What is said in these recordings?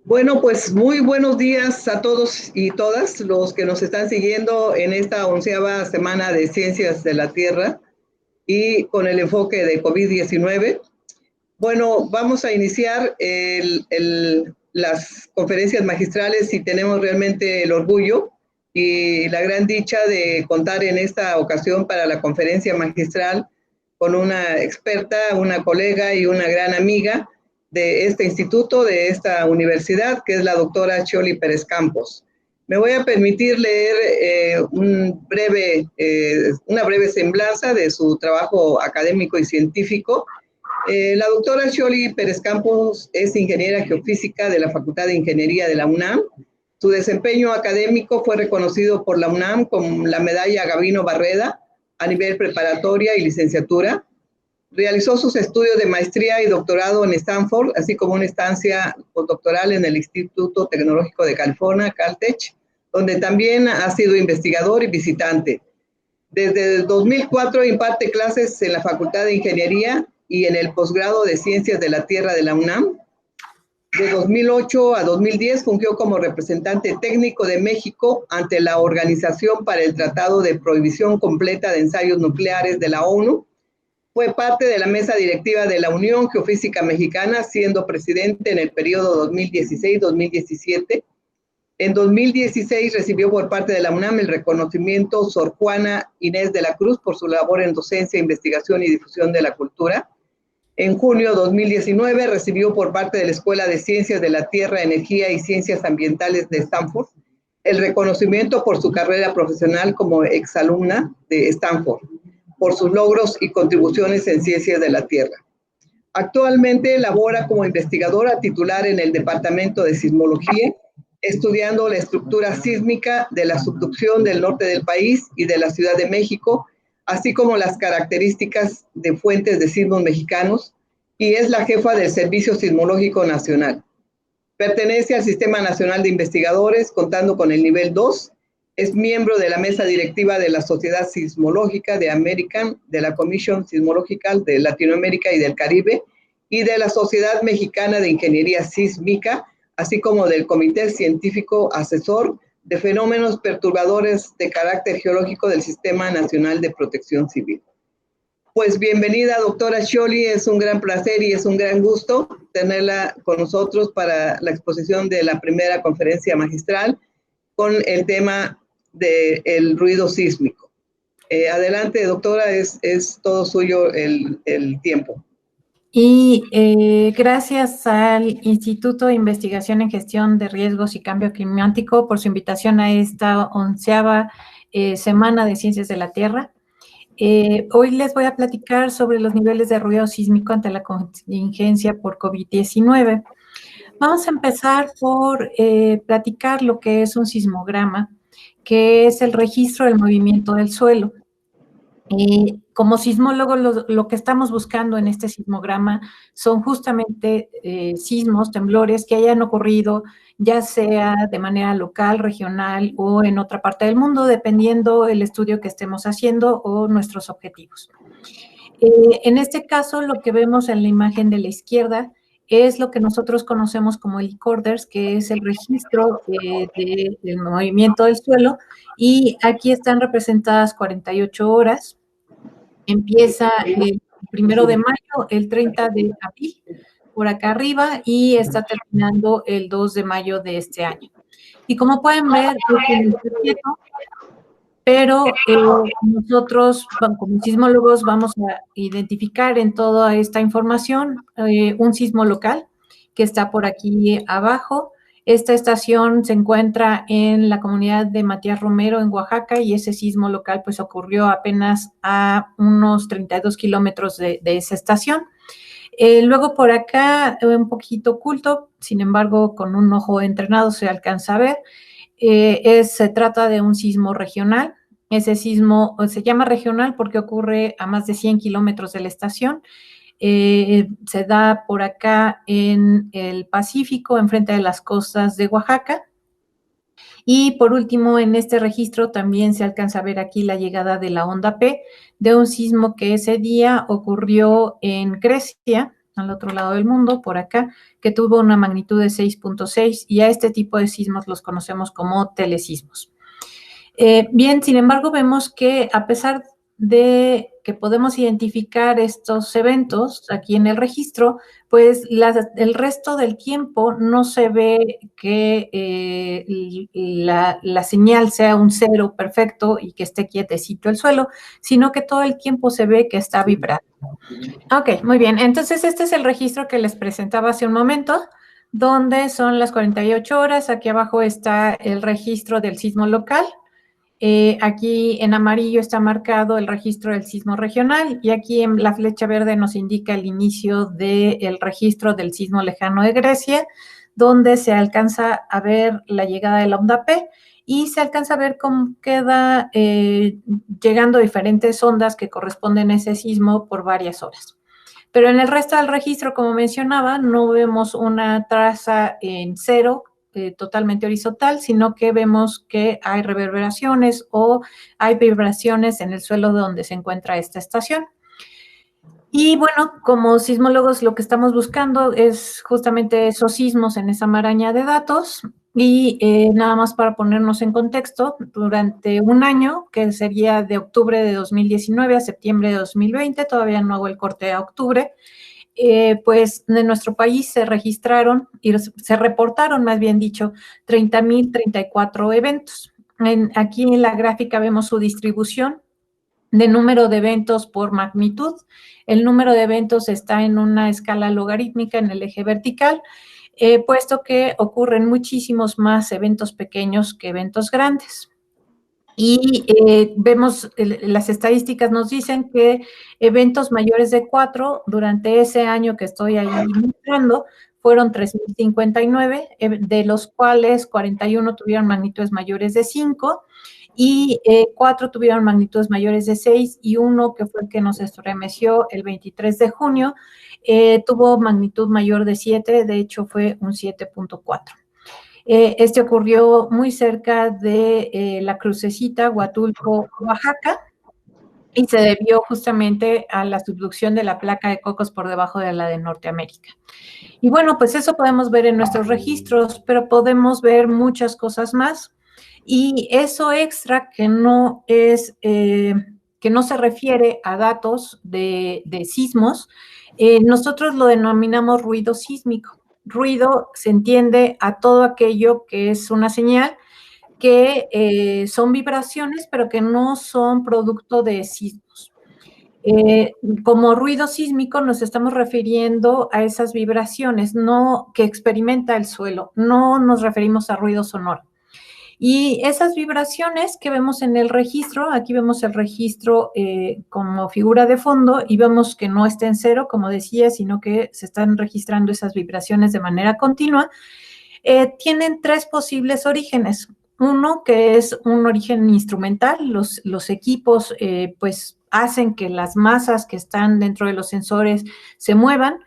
Bueno, pues muy buenos días a todos y todas los que nos están siguiendo en esta 11ª semana de Ciencias de la Tierra y con el enfoque de COVID-19. Bueno, vamos a iniciar las conferencias magistrales y tenemos realmente el orgullo y la gran dicha de contar en esta ocasión para la conferencia magistral con una experta, una colega y una gran amiga de este instituto, de esta universidad, que es la doctora Xioli Pérez Campos. Me voy a permitir leer una breve semblanza de su trabajo académico y científico. La doctora Xioli Pérez Campos es ingeniera geofísica de la Facultad de Ingeniería de la UNAM. Su desempeño académico fue reconocido por la UNAM con la medalla Gabino Barreda a nivel preparatoria y licenciatura. Realizó sus estudios de maestría y doctorado en Stanford, así como una estancia postdoctoral en el Instituto Tecnológico de California, Caltech, donde también ha sido investigador y visitante. Desde el 2004 imparte clases en la Facultad de Ingeniería y en el posgrado de Ciencias de la Tierra de la UNAM. De 2008 a 2010 fungió como representante técnico de México ante la Organización para el Tratado de Prohibición Completa de Ensayos Nucleares de la ONU. Fue parte de la mesa directiva de la Unión Geofísica Mexicana, siendo presidente en el periodo 2016-2017. En 2016 recibió por parte de la UNAM el reconocimiento Sor Juana Inés de la Cruz por su labor en docencia, investigación y difusión de la cultura. En junio de 2019 recibió por parte de la Escuela de Ciencias de la Tierra, Energía y Ciencias Ambientales de Stanford el reconocimiento por su carrera profesional como exalumna de Stanford, por sus logros y contribuciones en ciencias de la Tierra. Actualmente labora como investigadora titular en el Departamento de Sismología, estudiando la estructura sísmica de la subducción del norte del país y de la Ciudad de México, así como las características de fuentes de sismos mexicanos, y es la jefa del Servicio Sismológico Nacional. Pertenece al Sistema Nacional de Investigadores, contando con el nivel 2. Es miembro de la mesa directiva de la Sociedad Sismológica de American, de la Commission Sismológica de Latinoamérica y del Caribe, y de la Sociedad Mexicana de Ingeniería Sísmica, así como del Comité Científico Asesor de Fenómenos Perturbadores de Carácter Geológico del Sistema Nacional de Protección Civil. Pues bienvenida, doctora Xioli, es un gran placer y es un gran gusto tenerla con nosotros para la exposición de la primera conferencia magistral con el tema del ruido sísmico. Adelante, doctora, es todo suyo el tiempo. Y gracias al Instituto de Investigación en Gestión de Riesgos y Cambio Climático por su invitación a esta 11ª Semana de Ciencias de la Tierra. Hoy les voy a platicar sobre los niveles de ruido sísmico ante la contingencia por COVID-19. Vamos a empezar por platicar lo que es un sismograma, que es el registro del movimiento del suelo. Como sismólogos, lo que estamos buscando en este sismograma son justamente sismos, temblores que hayan ocurrido, ya sea de manera local, regional o en otra parte del mundo, dependiendo el estudio que estemos haciendo o nuestros objetivos. En este caso, lo que vemos en la imagen de la izquierda es lo que nosotros conocemos como el recorders, que es el registro del movimiento del suelo, y aquí están representadas 48 horas. Empieza el 1 de mayo, el 30 de abril, por acá arriba, y está terminando el 2 de mayo de este año. Y como pueden ver, pero nosotros, como sismólogos, vamos a identificar en toda esta información un sismo local que está por aquí abajo. Esta estación se encuentra en la comunidad de Matías Romero, en Oaxaca, y ese sismo local pues ocurrió apenas a unos 32 kilómetros de esa estación. Luego por acá, un poquito oculto, sin embargo, con un ojo entrenado se alcanza a ver, se trata de un sismo regional. Ese sismo se llama regional porque ocurre a más de 100 kilómetros de la estación. Se da por acá en el Pacífico, enfrente de las costas de Oaxaca. Y por último, en este registro también se alcanza a ver aquí la llegada de la onda P, de un sismo que ese día ocurrió en Grecia, al otro lado del mundo, por acá, que tuvo una magnitud de 6.6, y a este tipo de sismos los conocemos como telesismos. Bien, sin embargo, vemos que a pesar de que podemos identificar estos eventos aquí en el registro, pues el resto del tiempo no se ve que la señal sea un cero perfecto y que esté quietecito el suelo, sino que todo el tiempo se ve que está vibrando. Ok, muy bien. Entonces, este es el registro que les presentaba hace un momento, donde son las 48 horas. Aquí abajo está el registro del sismo local. Aquí en amarillo está marcado el registro del sismo regional, y aquí en la flecha verde nos indica el inicio del registro del sismo lejano de Grecia, donde se alcanza a ver la llegada de la onda P y se alcanza a ver cómo queda llegando diferentes ondas que corresponden a ese sismo por varias horas. Pero en el resto del registro, como mencionaba, no vemos una traza en cero, totalmente horizontal, sino que vemos que hay reverberaciones o hay vibraciones en el suelo donde se encuentra esta estación. Y bueno, como sismólogos lo que estamos buscando es justamente esos sismos en esa maraña de datos. Y nada más para ponernos en contexto, durante un año, que sería de octubre de 2019 a septiembre de 2020, todavía no hago el corte a octubre, pues en nuestro país se registraron y se reportaron, más bien dicho, 30.034 eventos. Aquí en la gráfica vemos su distribución de número de eventos por magnitud. El número de eventos está en una escala logarítmica en el eje vertical, puesto que ocurren muchísimos más eventos pequeños que eventos grandes. Y vemos, las estadísticas nos dicen que eventos mayores de 4 durante ese año que estoy ahí mostrando fueron 3.059, de los cuales 41 tuvieron magnitudes mayores de 5 y 4 tuvieron magnitudes mayores de 6 y uno, que fue el que nos estremeció el 23 de junio, tuvo magnitud mayor de 7, de hecho fue un 7.4. Este ocurrió muy cerca de la crucecita Huatulco, Oaxaca, y se debió justamente a la subducción de la placa de Cocos por debajo de la de Norteamérica. Y bueno, pues eso podemos ver en nuestros registros, pero podemos ver muchas cosas más. Y eso extra que no es, que no se refiere a datos de sismos, nosotros lo denominamos ruido sísmico. Ruido se entiende a todo aquello que es una señal, que son vibraciones, pero que no son producto de sismos. Como ruido sísmico nos estamos refiriendo a esas vibraciones no que experimenta el suelo, no nos referimos a ruido sonoro. Y esas vibraciones que vemos en el registro, aquí vemos el registro como figura de fondo y vemos que no está en cero, como decía, sino que se están registrando esas vibraciones de manera continua. Tienen tres posibles orígenes. Uno, que es un origen instrumental, los equipos pues hacen que las masas que están dentro de los sensores se muevan.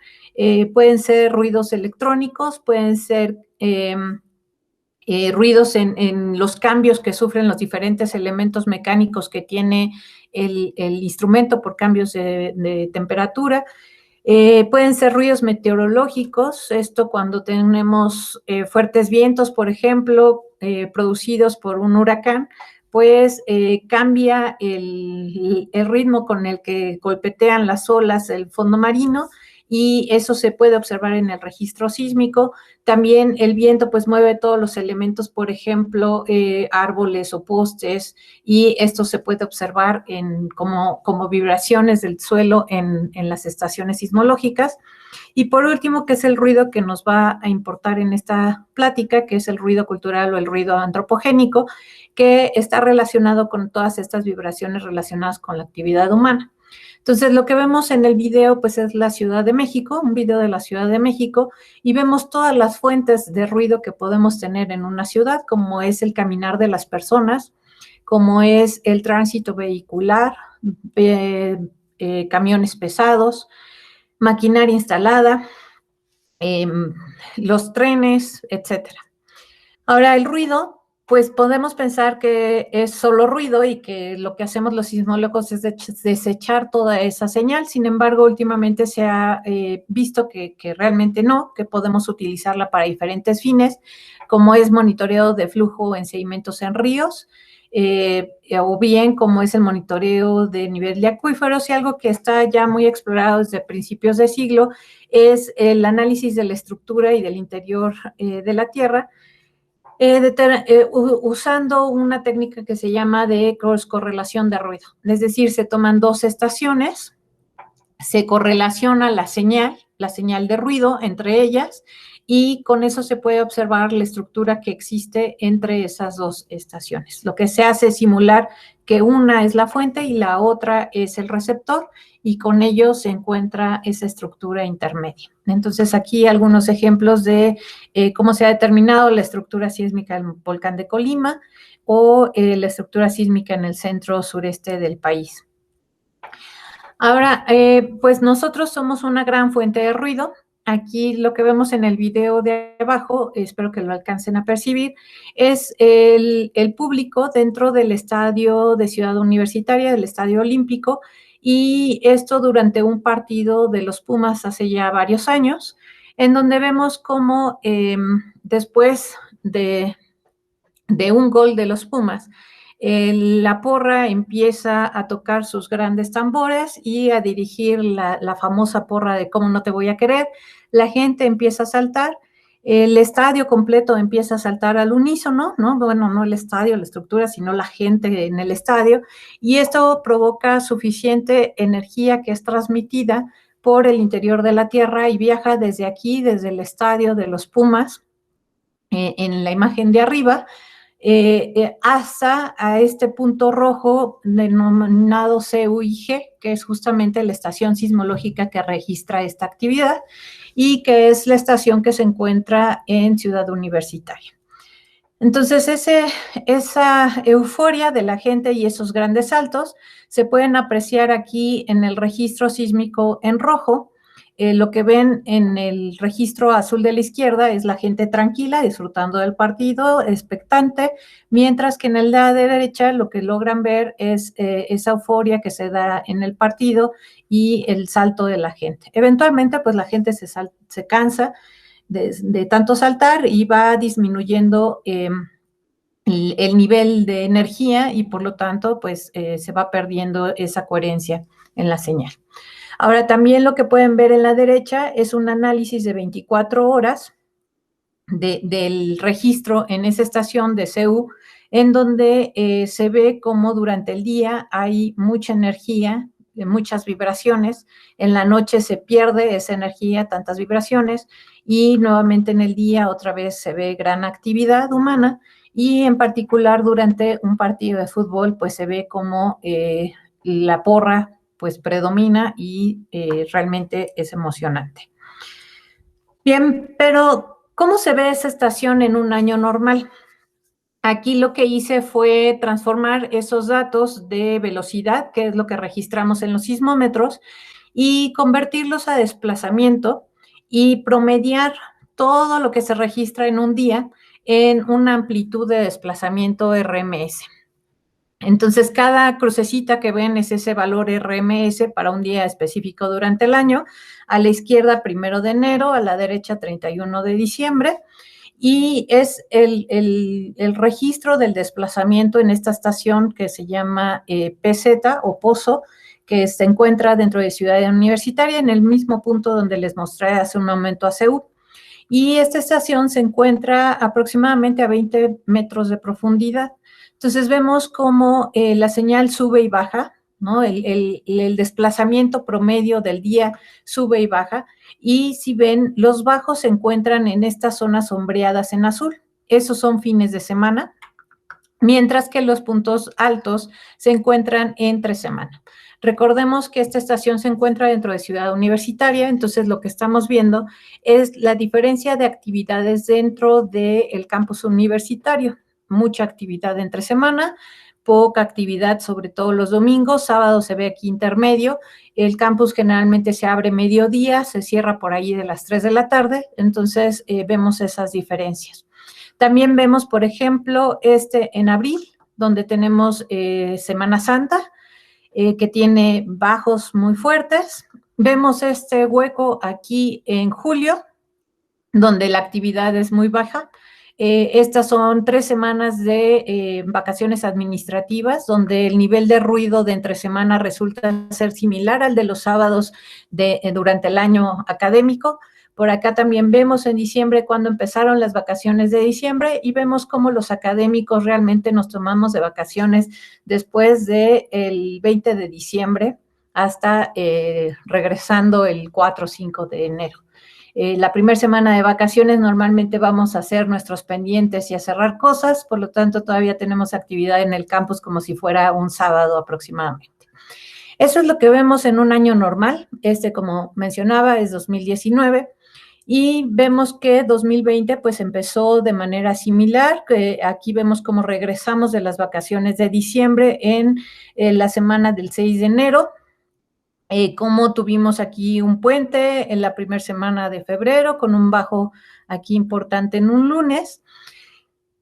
Pueden ser ruidos electrónicos, pueden ser ruidos en los cambios que sufren los diferentes elementos mecánicos que tiene el instrumento por cambios de temperatura. Pueden ser ruidos meteorológicos, esto cuando tenemos fuertes vientos, por ejemplo, producidos por un huracán, pues cambia el ritmo con el que golpetean las olas el fondo marino, y eso se puede observar en el registro sísmico. También el viento pues mueve todos los elementos, por ejemplo, árboles o postes, y esto se puede observar como vibraciones del suelo en las estaciones sismológicas. Y por último, que es el ruido que nos va a importar en esta plática, que es el ruido cultural o el ruido antropogénico, que está relacionado con todas estas vibraciones relacionadas con la actividad humana. Entonces, lo que vemos en el video, pues, es la Ciudad de México, un video de la Ciudad de México, y vemos todas las fuentes de ruido que podemos tener en una ciudad, como es el caminar de las personas, como es el tránsito vehicular, camiones pesados, maquinaria instalada, los trenes, etcétera. Ahora, el ruido pues podemos pensar que es solo ruido y que lo que hacemos los sismólogos es desechar toda esa señal. Sin embargo, últimamente se ha visto que realmente no, que podemos utilizarla para diferentes fines, como es monitoreo de flujo en sedimentos en ríos, o bien como es el monitoreo de nivel de acuíferos, y algo que está ya muy explorado desde principios de siglo es el análisis de la estructura y del interior de la Tierra, usando una técnica que se llama de correlación de ruido. Es decir, se toman dos estaciones, se correlaciona la señal de ruido entre ellas, y con eso se puede observar la estructura que existe entre esas dos estaciones. Lo que se hace es simular que una es la fuente y la otra es el receptor, y con ello se encuentra esa estructura intermedia. Entonces, aquí algunos ejemplos de cómo se ha determinado la estructura sísmica del volcán de Colima o la estructura sísmica en el centro sureste del país. Ahora, pues nosotros somos una gran fuente de ruido. Aquí lo que vemos en el video de abajo, espero que lo alcancen a percibir, es el público dentro del estadio de Ciudad Universitaria, del Estadio Olímpico, y esto durante un partido de los Pumas hace ya varios años, en donde vemos cómo después de un gol de los Pumas, la porra empieza a tocar sus grandes tambores y a dirigir la famosa porra de "¿Cómo no te voy a querer?". La gente empieza a saltar, el estadio completo empieza a saltar al unísono, ¿no? Bueno, no el estadio, la estructura, sino la gente en el estadio, y esto provoca suficiente energía que es transmitida por el interior de la Tierra y viaja desde aquí, desde el estadio de los Pumas, en la imagen de arriba, hasta a este punto rojo denominado CUIG, que es justamente la estación sismológica que registra esta actividad y que es la estación que se encuentra en Ciudad Universitaria. Entonces, esa euforia de la gente y esos grandes saltos se pueden apreciar aquí en el registro sísmico en rojo. Lo que ven en el registro azul de la izquierda es la gente tranquila, disfrutando del partido, expectante, mientras que en el de la derecha lo que logran ver es esa euforia que se da en el partido y el salto de la gente. Eventualmente, pues la gente se cansa de tanto saltar y va disminuyendo el nivel de energía, y por lo tanto, pues se va perdiendo esa coherencia en la señal. Ahora, también lo que pueden ver en la derecha es un análisis de 24 horas del registro en esa estación de CU, en donde se ve cómo durante el día hay mucha energía, muchas vibraciones, en la noche se pierde esa energía, tantas vibraciones, y nuevamente en el día otra vez se ve gran actividad humana, y en particular durante un partido de fútbol, pues se ve como la porra pues predomina y realmente es emocionante. Bien, pero ¿cómo se ve esa estación en un año normal? Aquí lo que hice fue transformar esos datos de velocidad, que es lo que registramos en los sismómetros, y convertirlos a desplazamiento y promediar todo lo que se registra en un día en una amplitud de desplazamiento RMS. Entonces, cada crucecita que ven es ese valor RMS para un día específico durante el año. A la izquierda, 1 de enero, a la derecha, 31 de diciembre. Y es el registro del desplazamiento en esta estación que se llama PZ o Pozo, que se encuentra dentro de Ciudad Universitaria, en el mismo punto donde les mostré hace un momento a CEU. Y esta estación se encuentra aproximadamente a 20 metros de profundidad. Entonces vemos cómo la señal sube y baja, ¿no? El desplazamiento promedio del día sube y baja, y si ven, los bajos se encuentran en estas zonas sombreadas en azul. Esos son fines de semana, mientras que los puntos altos se encuentran entre semana. Recordemos que esta estación se encuentra dentro de Ciudad Universitaria, entonces lo que estamos viendo es la diferencia de actividades dentro del campus universitario. Mucha actividad entre semana, poca actividad, sobre todo los domingos. Sábado se ve aquí intermedio. El campus generalmente se abre mediodía, se cierra por ahí de las 3 de la tarde, entonces vemos esas diferencias. También vemos, por ejemplo, en abril, donde tenemos Semana Santa, que tiene bajos muy fuertes. Vemos este hueco aquí en julio, donde la actividad es muy baja. Estas son 3 semanas de vacaciones administrativas, donde el nivel de ruido de entre semana resulta ser similar al de los sábados durante el año académico. Por acá también vemos en diciembre cuando empezaron las vacaciones de diciembre y vemos cómo los académicos realmente nos tomamos de vacaciones después del 20 de diciembre hasta regresando el 4 o 5 de enero. La primera semana de vacaciones normalmente vamos a hacer nuestros pendientes y a cerrar cosas, por lo tanto todavía tenemos actividad en el campus como si fuera un sábado aproximadamente. Eso es lo que vemos en un año normal. Como mencionaba, es 2019. Y vemos que 2020 pues empezó de manera similar. Aquí vemos cómo regresamos de las vacaciones de diciembre en la semana del 6 de enero. Cómo tuvimos aquí un puente en la primera semana de febrero con un bajo aquí importante en un lunes.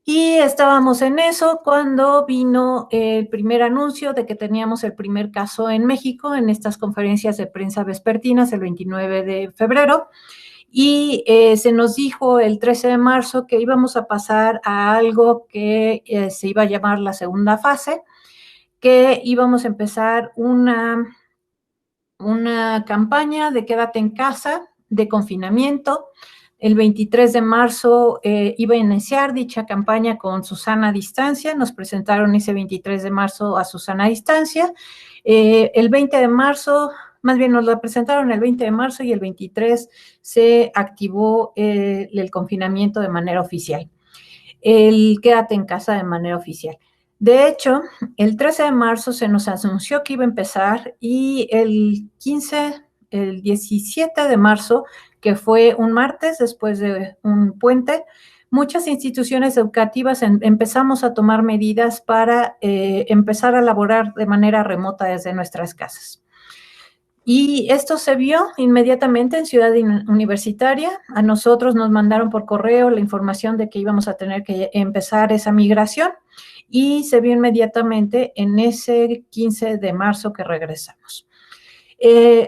Y estábamos en eso cuando vino el primer anuncio de que teníamos el primer caso en México en estas conferencias de prensa vespertinas el 29 de febrero. Y se nos dijo el 13 de marzo que íbamos a pasar a algo que se iba a llamar la segunda fase, que íbamos a empezar una campaña de quédate en casa, de confinamiento. El 23 de marzo iba a iniciar dicha campaña con Susana a distancia. Nos presentaron ese 23 de marzo a Susana a distancia. El 20 de marzo, más bien nos la presentaron el 20 de marzo y el 23 se activó el confinamiento de manera oficial. El quédate en casa de manera oficial. De hecho, el 13 de marzo se nos anunció que iba a empezar y el 17 de marzo, que fue un martes después de un puente, muchas instituciones educativas empezamos a tomar medidas para empezar a laborar de manera remota desde nuestras casas. Y esto se vio inmediatamente en Ciudad Universitaria. A nosotros nos mandaron por correo la información de que íbamos a tener que empezar esa migración y se vio inmediatamente en ese 15 de marzo que regresamos.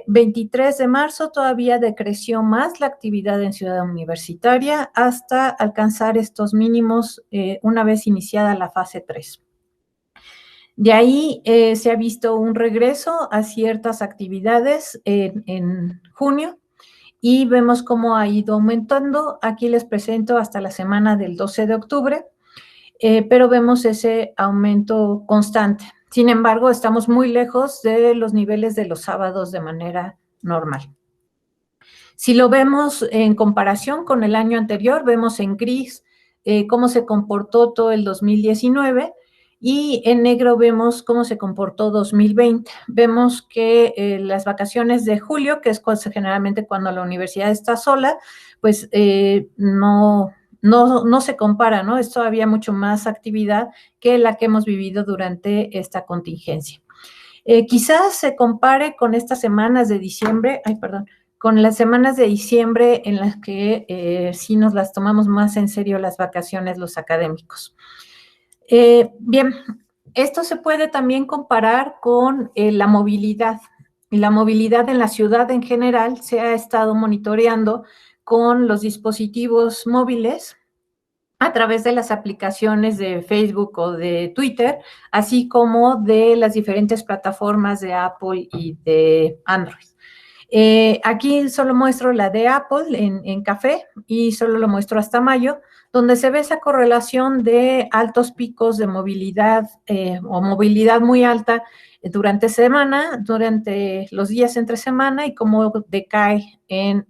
23 de marzo todavía decreció más la actividad en Ciudad Universitaria hasta alcanzar estos mínimos una vez iniciada la fase 3. De ahí se ha visto un regreso a ciertas actividades en junio y vemos cómo ha ido aumentando. Aquí les presento hasta la semana del 12 de octubre, pero vemos ese aumento constante. Sin embargo, estamos muy lejos de los niveles de los sábados de manera normal. Si lo vemos en comparación con el año anterior, vemos en gris cómo se comportó todo el 2019 y en negro vemos cómo se comportó 2020. Vemos que las vacaciones de julio, que es generalmente cuando la universidad está sola, pues no se compara, ¿no? Es todavía mucho más actividad que la que hemos vivido durante esta contingencia. Quizás se compare con estas semanas de diciembre, con las semanas de diciembre en las que sí nos las tomamos más en serio las vacaciones los académicos. Bien, esto se puede también comparar con la movilidad. La movilidad en la ciudad en general se ha estado monitoreando con los dispositivos móviles a través de las aplicaciones de Facebook o de Twitter, así como de las diferentes plataformas de Apple y de Android. Aquí solo muestro la de Apple en café y solo lo muestro hasta mayo, donde se ve esa correlación de altos picos de movilidad o movilidad muy alta durante semana, durante los días entre semana y cómo decae en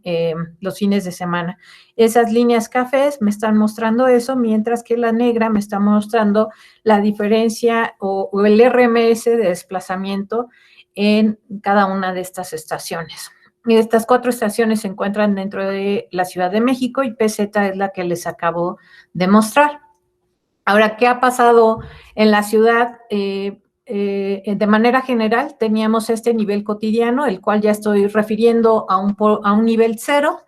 los fines de semana. Esas líneas cafés me están mostrando eso, mientras que la negra me está mostrando la diferencia o el RMS de desplazamiento en cada una de estas estaciones. Estas 4 estaciones se encuentran dentro de la Ciudad de México y PZ es la que les acabo de mostrar. Ahora, ¿qué ha pasado en la ciudad? De manera general, teníamos este nivel cotidiano, el cual ya estoy refiriendo a un nivel cero.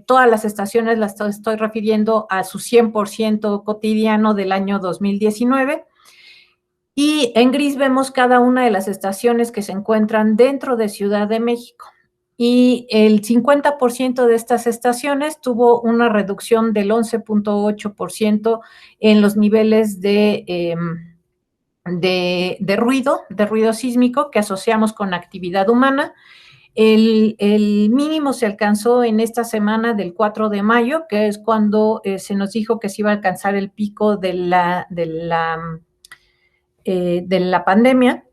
Todas las estaciones las estoy refiriendo a su 100% cotidiano del año 2019. Y en gris vemos cada una de las estaciones que se encuentran dentro de Ciudad de México. Y el 50% de estas estaciones tuvo una reducción del 11.8% en los niveles de ruido sísmico que asociamos con actividad humana. El mínimo se alcanzó en esta semana del 4 de mayo, que es cuando se nos dijo que se iba a alcanzar el pico de la pandemia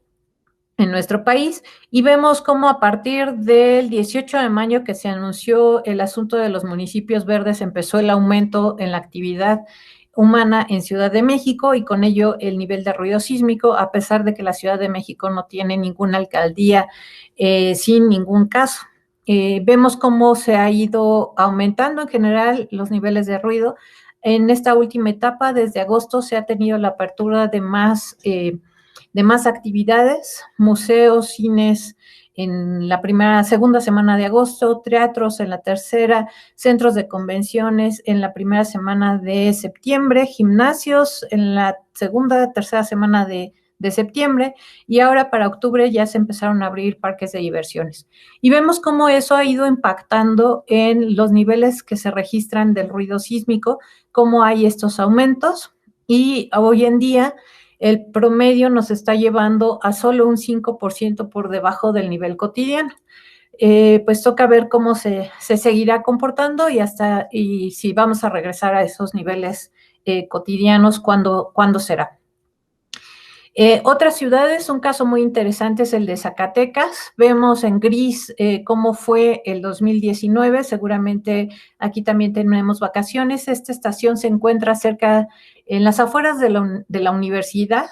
en nuestro país, y vemos cómo a partir del 18 de mayo que se anunció el asunto de los municipios verdes, empezó el aumento en la actividad humana en Ciudad de México y con ello el nivel de ruido sísmico, a pesar de que la Ciudad de México no tiene ninguna alcaldía sin ningún caso. Vemos cómo se ha ido aumentando en general los niveles de ruido. En esta última etapa, desde agosto, se ha tenido la apertura de más actividades, museos, cines en la segunda semana de agosto, teatros en la tercera, centros de convenciones en la primera semana de septiembre, gimnasios en la tercera semana de septiembre, y ahora para octubre ya se empezaron a abrir parques de diversiones. Y vemos cómo eso ha ido impactando en los niveles que se registran del ruido sísmico, cómo hay estos aumentos, y hoy en día el promedio nos está llevando a solo un 5% por debajo del nivel cotidiano. Pues toca ver cómo se seguirá comportando y si vamos a regresar a esos niveles cotidianos, ¿cuándo será? Otras ciudades, un caso muy interesante es el de Zacatecas. Vemos en gris cómo fue el 2019. Seguramente aquí también tenemos vacaciones. Esta estación se encuentra cerca, en las afueras de la Universidad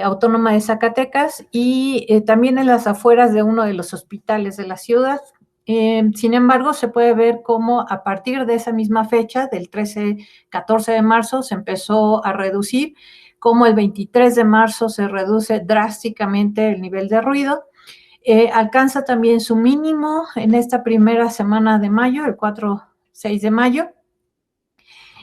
Autónoma de Zacatecas y también en las afueras de uno de los hospitales de la ciudad. Sin embargo, se puede ver cómo a partir de esa misma fecha, del 14 de marzo, se empezó a reducir, como el 23 de marzo se reduce drásticamente el nivel de ruido. Alcanza también su mínimo en esta primera semana de mayo, el 4-6 de mayo,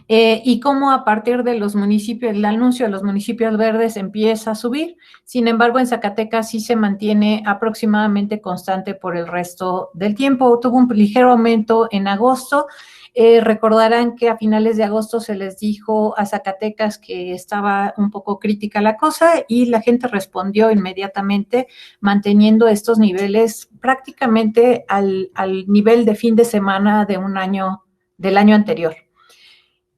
y cómo a partir de los municipios, el anuncio de los municipios verdes empieza a subir. Sin embargo, en Zacatecas sí se mantiene aproximadamente constante por el resto del tiempo. Tuvo un ligero aumento en agosto. Recordarán que a finales de agosto se les dijo a Zacatecas que estaba un poco crítica la cosa y la gente respondió inmediatamente manteniendo estos niveles prácticamente al nivel de fin de semana de del año anterior.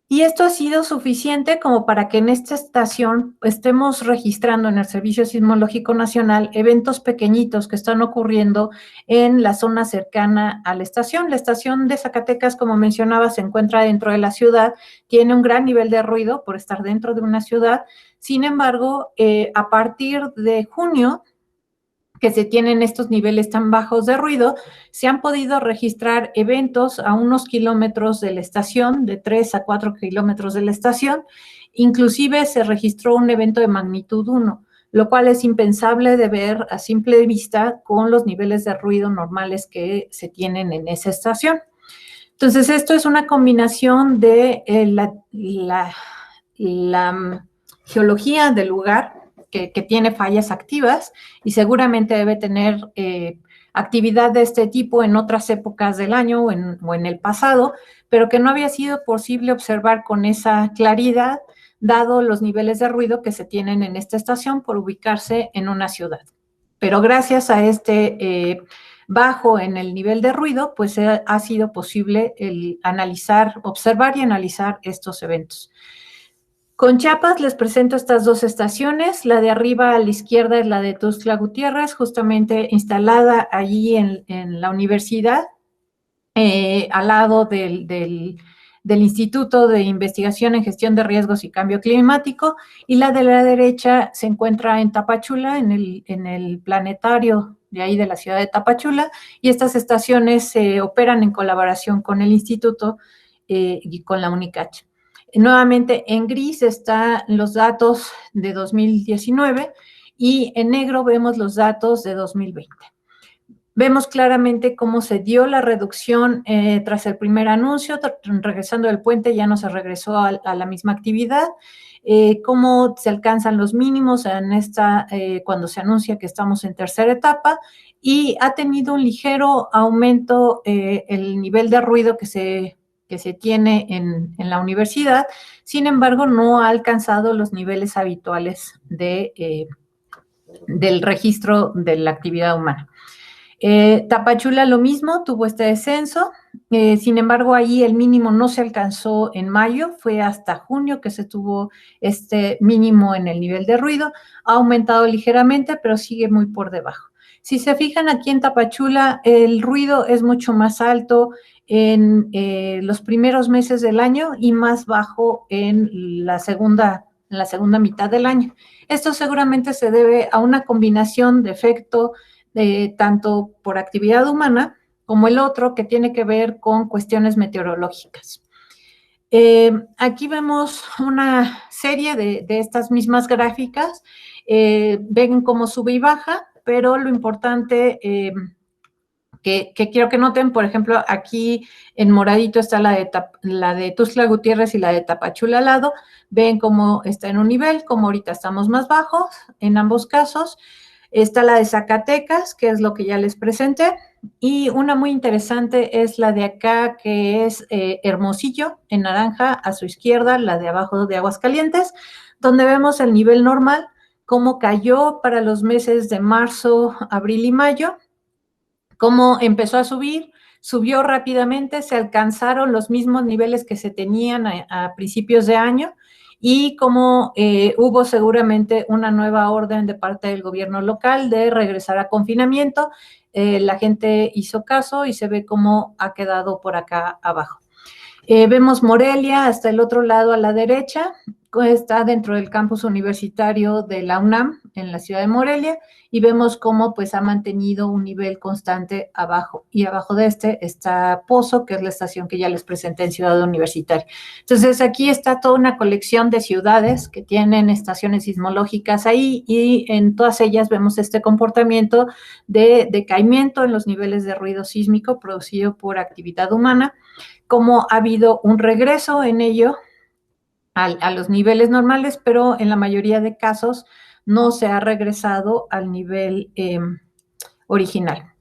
Y esto ha sido suficiente como para que en esta estación estemos registrando en el Servicio Sismológico Nacional eventos pequeñitos que están ocurriendo en la zona cercana a la estación. La estación de Zacatecas, como mencionaba, se encuentra dentro de la ciudad, tiene un gran nivel de ruido por estar dentro de una ciudad. Sin embargo, a partir de junio, que se tienen estos niveles tan bajos de ruido, se han podido registrar eventos a unos kilómetros de la estación, de 3 a 4 kilómetros de la estación. Inclusive se registró un evento de magnitud 1, lo cual es impensable de ver a simple vista con los niveles de ruido normales que se tienen en esa estación. Entonces, esto es una combinación de la geología del lugar, que tiene fallas activas y seguramente debe tener actividad de este tipo en otras épocas del año o en el pasado, pero que no había sido posible observar con esa claridad, dado los niveles de ruido que se tienen en esta estación por ubicarse en una ciudad. Pero gracias a este bajo en el nivel de ruido, pues ha sido posible el observar y analizar estos eventos. Con Chiapas les presento estas dos estaciones. La de arriba a la izquierda es la de Tuxtla Gutiérrez, justamente instalada allí en la universidad, al lado del Instituto de Investigación en Gestión de Riesgos y Cambio Climático, y la de la derecha se encuentra en Tapachula, en el planetario de ahí de la ciudad de Tapachula, y estas estaciones se operan en colaboración con el instituto y con la UNICACH. Nuevamente en gris están los datos de 2019 y en negro vemos los datos de 2020. Vemos claramente cómo se dio la reducción tras el primer anuncio, regresando del puente ya no se regresó a la misma actividad, cómo se alcanzan los mínimos en cuando se anuncia que estamos en tercera etapa, y ha tenido un ligero aumento el nivel de ruido que se tiene en la universidad. Sin embargo, no ha alcanzado los niveles habituales del registro de la actividad humana. Tapachula lo mismo, tuvo este descenso, sin embargo ahí el mínimo no se alcanzó en mayo, fue hasta junio que se tuvo este mínimo en el nivel de ruido, ha aumentado ligeramente pero sigue muy por debajo. Si se fijan aquí en Tapachula, el ruido es mucho más alto en los primeros meses del año y más bajo en la segunda mitad del año. Esto seguramente se debe a una combinación de efecto tanto por actividad humana como el otro que tiene que ver con cuestiones meteorológicas. Aquí vemos una serie de estas mismas gráficas, ven cómo sube y baja, pero lo importante que quiero que noten, por ejemplo, aquí en moradito está la de Tuxtla Gutiérrez y la de Tapachula al lado, ven cómo está en un nivel, como ahorita estamos más bajos en ambos casos. Está la de Zacatecas, que es lo que ya les presenté, y una muy interesante es la de acá, que es Hermosillo, en naranja, a su izquierda, la de abajo de Aguascalientes, donde vemos el nivel normal, cómo cayó para los meses de marzo, abril y mayo, cómo empezó a subir, subió rápidamente, se alcanzaron los mismos niveles que se tenían a principios de año, y como hubo seguramente una nueva orden de parte del gobierno local de regresar a confinamiento, la gente hizo caso y se ve cómo ha quedado por acá abajo. Vemos Morelia hasta el otro lado a la derecha, está dentro del campus universitario de la UNAM en la ciudad de Morelia, y vemos cómo pues ha mantenido un nivel constante abajo, y abajo de este está Pozo, que es la estación que ya les presenté en Ciudad Universitaria. Entonces aquí está toda una colección de ciudades que tienen estaciones sismológicas ahí, y en todas ellas vemos este comportamiento de decaimiento en los niveles de ruido sísmico producido por actividad humana, cómo ha habido un regreso en ello a los niveles normales, pero en la mayoría de casos no se ha regresado al nivel original.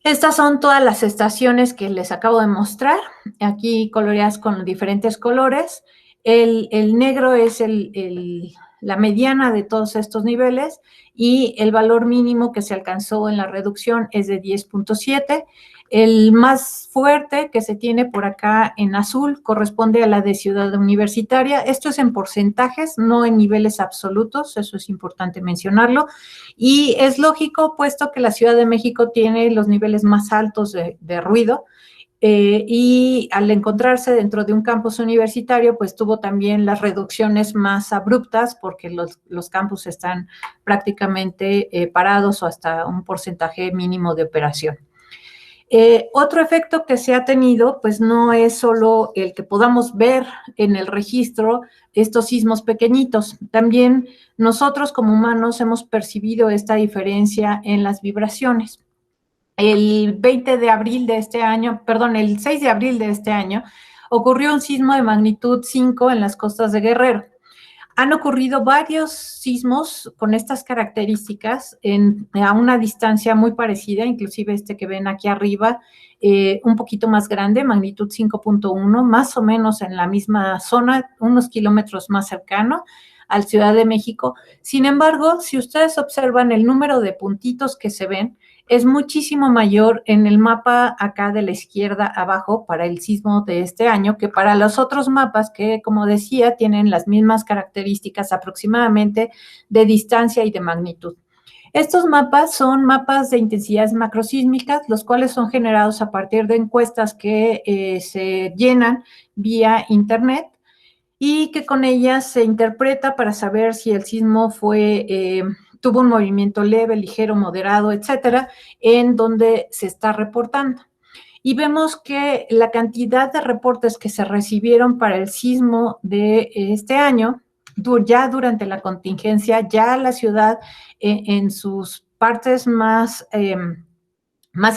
Estas son todas las estaciones que les acabo de mostrar, aquí coloreadas con diferentes colores. El negro es la mediana de todos estos niveles, y el valor mínimo que se alcanzó en la reducción es de 10.7. El más fuerte que se tiene por acá en azul corresponde a la de Ciudad Universitaria. Esto es en porcentajes, no en niveles absolutos, eso es importante mencionarlo. Y es lógico, puesto que la Ciudad de México tiene los niveles más altos de ruido, y al encontrarse dentro de un campus universitario, pues tuvo también las reducciones más abruptas, porque los campus están prácticamente parados o hasta un porcentaje mínimo de operación. Otro efecto que se ha tenido, pues no es solo el que podamos ver en el registro estos sismos pequeñitos, también nosotros como humanos hemos percibido esta diferencia en las vibraciones. El 6 de abril de este año, ocurrió un sismo de magnitud 5 en las costas de Guerrero. Han ocurrido varios sismos con estas características a una distancia muy parecida, inclusive este que ven aquí arriba, un poquito más grande, magnitud 5.1, más o menos en la misma zona, unos kilómetros más cercano a la Ciudad de México. Sin embargo, si ustedes observan el número de puntitos que se ven, es muchísimo mayor en el mapa acá de la izquierda abajo para el sismo de este año que para los otros mapas que, como decía, tienen las mismas características aproximadamente de distancia y de magnitud. Estos mapas son mapas de intensidades macrosísmicas, los cuales son generados a partir de encuestas que se llenan vía internet, y que con ellas se interpreta para saber si el sismo tuvo un movimiento leve, ligero, moderado, etcétera, en donde se está reportando. y vemos que la cantidad de reportes que se recibieron para el sismo de este año, ya durante la contingencia, ya la ciudad en sus partes más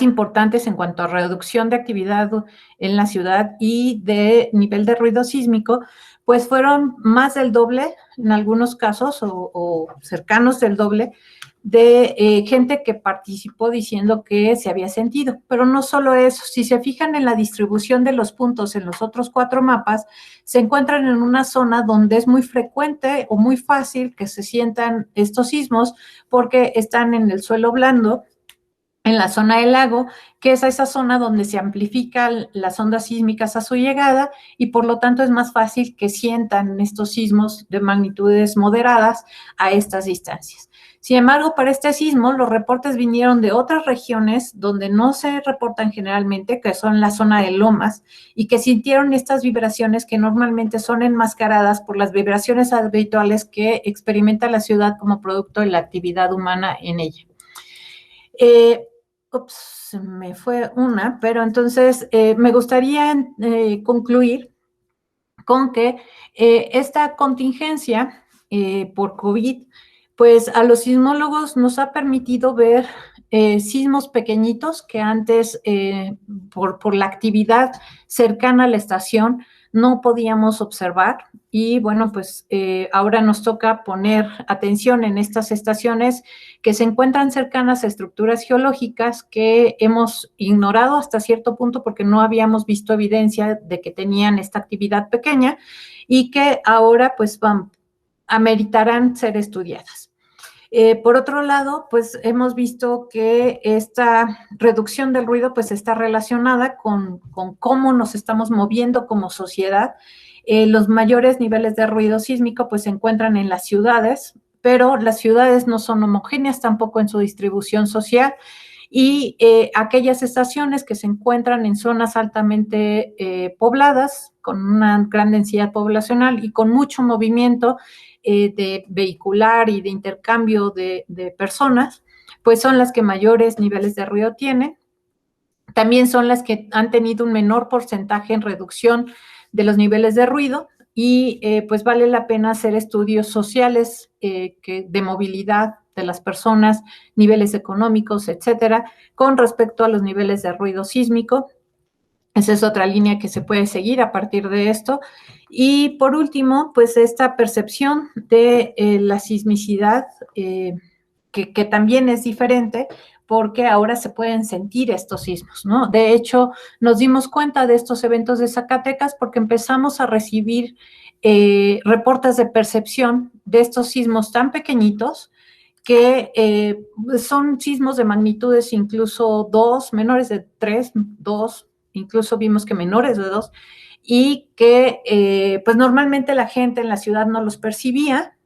importantes en cuanto a reducción de actividad en la ciudad y de nivel de ruido sísmico, pues fueron más del doble en algunos casos o cercanos del doble de gente que participó diciendo que se había sentido. Pero no solo eso, si se fijan en la distribución de los puntos en los otros 4 mapas, se encuentran en una zona donde es muy frecuente o muy fácil que se sientan estos sismos porque están en el suelo blando, en la zona del lago, que es esa zona donde se amplifican las ondas sísmicas a su llegada y por lo tanto es más fácil que sientan estos sismos de magnitudes moderadas a estas distancias. Sin embargo, para este sismo, los reportes vinieron de otras regiones donde no se reportan generalmente, que son la zona de lomas, y que sintieron estas vibraciones que normalmente son enmascaradas por las vibraciones habituales que experimenta la ciudad como producto de la actividad humana en ella. Me fue una, pero entonces me gustaría concluir con que esta contingencia por COVID, pues a los sismólogos nos ha permitido ver sismos pequeñitos que antes, por la actividad cercana a la estación, no podíamos observar. Y bueno, pues ahora nos toca poner atención en estas estaciones que se encuentran cercanas a estructuras geológicas que hemos ignorado hasta cierto punto porque no habíamos visto evidencia de que tenían esta actividad pequeña y que ahora pues ameritarán ser estudiadas. Por otro lado, pues hemos visto que esta reducción del ruido pues está relacionada con cómo nos estamos moviendo como sociedad. Los mayores niveles de ruido sísmico pues se encuentran en las ciudades, pero las ciudades no son homogéneas tampoco en su distribución social y aquellas estaciones que se encuentran en zonas altamente pobladas, con una gran densidad poblacional y con mucho movimiento de vehicular y de intercambio de personas, pues son las que mayores niveles de ruido tienen. También son las que han tenido un menor porcentaje en reducción de los niveles de ruido y pues vale la pena hacer estudios sociales de movilidad de las personas, niveles económicos, etcétera, con respecto a los niveles de ruido sísmico. Esa es otra línea que se puede seguir a partir de esto. Y por último, pues esta percepción de la sismicidad, que también es diferente, porque ahora se pueden sentir estos sismos, ¿no? De hecho, nos dimos cuenta de estos eventos de Zacatecas porque empezamos a recibir reportes de percepción de estos sismos tan pequeñitos que son sismos de magnitudes incluso 2, menores de 3, 2, incluso vimos que menores de 2, y que pues normalmente la gente en la ciudad no los percibía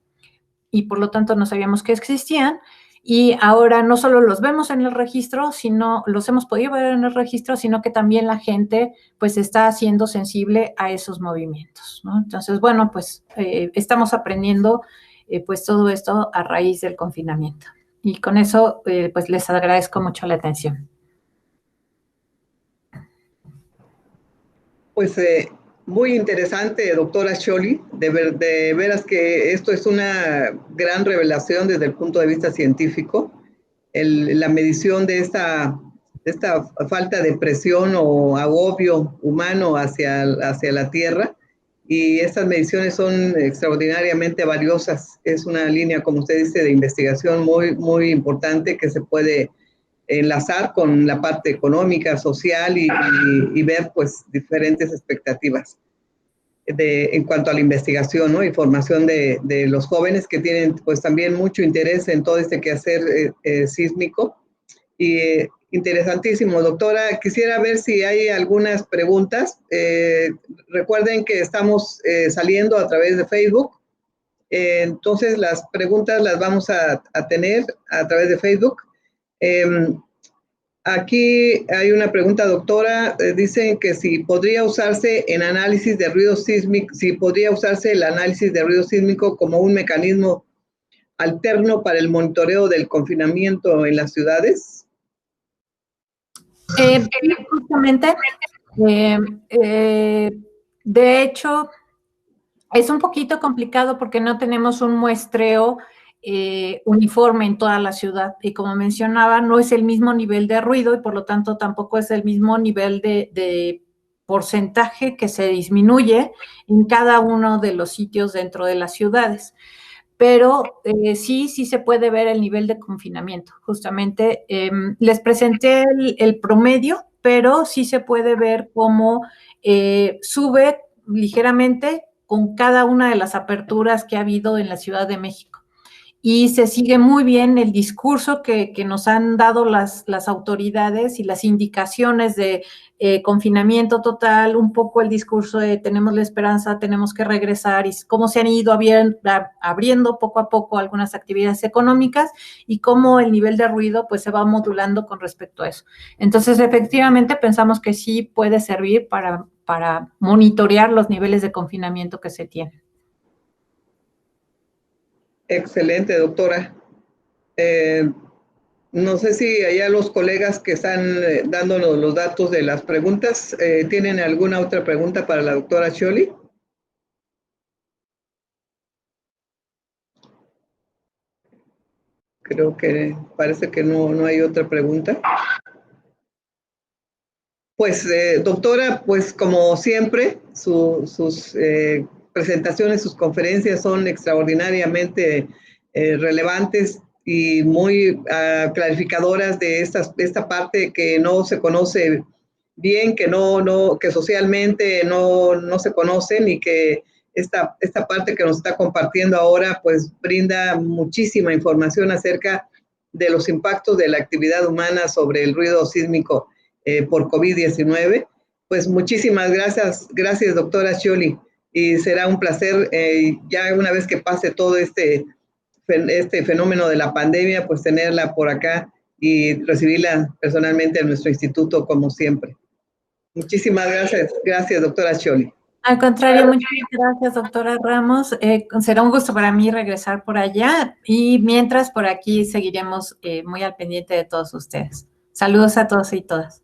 y por lo tanto no sabíamos que existían, y ahora no solo los vemos en el registro, sino los hemos podido ver en el registro, sino que también la gente pues está siendo sensible a esos movimientos, ¿no? Entonces, bueno, pues estamos aprendiendo pues todo esto a raíz del confinamiento. Y con eso pues les agradezco mucho la atención. Pues muy interesante, doctora Scioli. De veras que esto es una gran revelación desde el punto de vista científico. La medición de esta falta de presión o agobio humano hacia la Tierra, y estas mediciones son extraordinariamente valiosas. Es una línea, como usted dice, de investigación muy, muy importante que se puede enlazar con la parte económica, social y ver pues diferentes expectativas en cuanto a la investigación, ¿no? Y formación de los jóvenes que tienen pues también mucho interés en todo este quehacer sísmico. Y interesantísimo, doctora. Quisiera ver si hay algunas preguntas. Recuerden que estamos saliendo a través de Facebook. Entonces las preguntas las vamos a tener a través de Facebook. Aquí hay una pregunta, doctora. Dicen que si podría usarse en análisis de ruido sísmico, si podría usarse el análisis de ruido sísmico como un mecanismo alterno para el monitoreo del confinamiento en las ciudades. Justamente, de hecho, es un poquito complicado porque no tenemos un muestreo uniforme en toda la ciudad. Y como mencionaba, no es el mismo nivel de ruido y por lo tanto tampoco es el mismo nivel de porcentaje que se disminuye en cada uno de los sitios dentro de las ciudades. Pero sí se puede ver el nivel de confinamiento. Justamente les presenté el promedio, pero sí se puede ver cómo sube ligeramente con cada una de las aperturas que ha habido en la Ciudad de México. Y se sigue muy bien el discurso que nos han dado las autoridades y las indicaciones de confinamiento total, un poco el discurso de tenemos la esperanza, tenemos que regresar, y cómo se han ido abriendo poco a poco algunas actividades económicas y cómo el nivel de ruido pues se va modulando con respecto a eso. Entonces, efectivamente, pensamos que sí puede servir para monitorear los niveles de confinamiento que se tienen. Excelente, doctora. No sé si allá los colegas que están dándonos los datos de las preguntas, ¿tienen alguna otra pregunta para la doctora Scioli? Creo que parece que no hay otra pregunta. Pues, doctora, pues como siempre, sus presentaciones, sus conferencias son extraordinariamente relevantes y muy clarificadoras de esta parte que no se conoce bien, que socialmente no se conocen, y que esta parte que nos está compartiendo ahora pues brinda muchísima información acerca de los impactos de la actividad humana sobre el ruido sísmico por COVID-19. Pues muchísimas gracias doctora Scioli, y será un placer ya una vez que pase todo este fenómeno de la pandemia, pues tenerla por acá y recibirla personalmente en nuestro instituto como siempre. Muchísimas gracias doctora Scioli. Al contrario, muchas gracias, doctora Ramos. Será un gusto para mí regresar por allá, y mientras por aquí seguiremos muy al pendiente de todos ustedes. Saludos a todos y todas.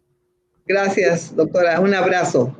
Gracias, doctora. Un abrazo.